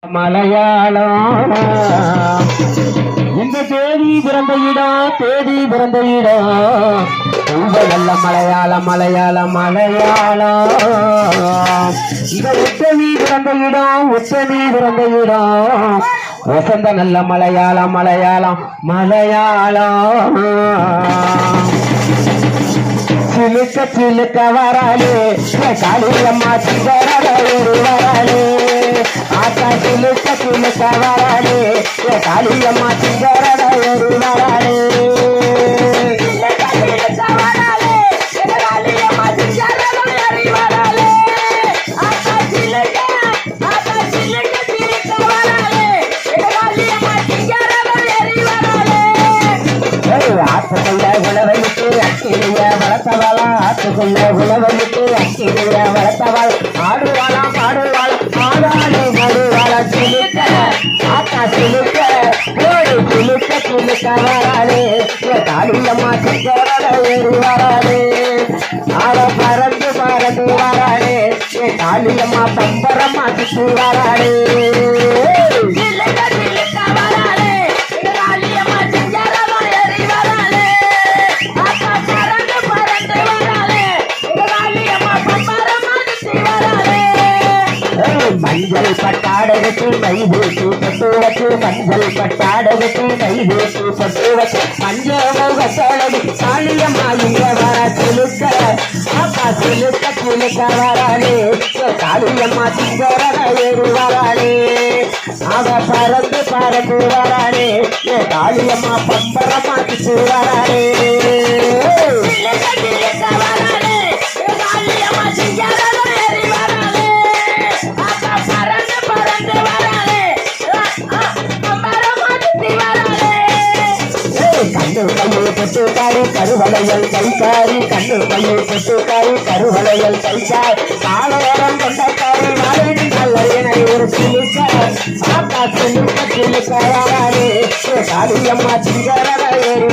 மலையாளம் இந்த தேதி பிறந்த இடம் ரொம்ப நல்ல மலையாளம் இந்த உத்தமி பிறந்த இடம் வசந்த நல்ல மலையாளம் சிலுக்க வராளே காளியம்மா சிங்கரட ஒரு வராளே ஆத்தா சிலுக்க வராளே காளியம்மா சிங்கரட ஒரு வராளே ஆத்துக்குள்ள உழவையிட்டு அக்கிரிய வளர்த்தவாளா அக்கிரிய வளர்த்தவாள் ஆடுவாளாம் ஆடாளே மடுவாளா ஆத்தா சிலுக்க வராளே காளியம்மா சிங்கரட ஏறி வராளே ஆட பறந்து வராளே காளியம்மா பம்பரம்மா சுற்றி வராளே மஞ்சள் பட்டாடகத்து மைதேசி பட்டு வச்சு மஞ்சள் முகத்தழகு காளியம்மா இங்க வர சிலுக்க அப்பா சிலுக்க வராளே காளியம்மா சிங்கரட ஏறி வராளே அவ பறந்து வராளே காளியம்மா பம்பரமா சுற்றி வராளே கண்ணு கையை பொட்டுக்காரி கருவளையல் கைக்காரி காலோரம் கொண்டக்காரி வாழை நல்ல ஒரு சிலுக்க காளியம்மா சிங்கரட ஏறி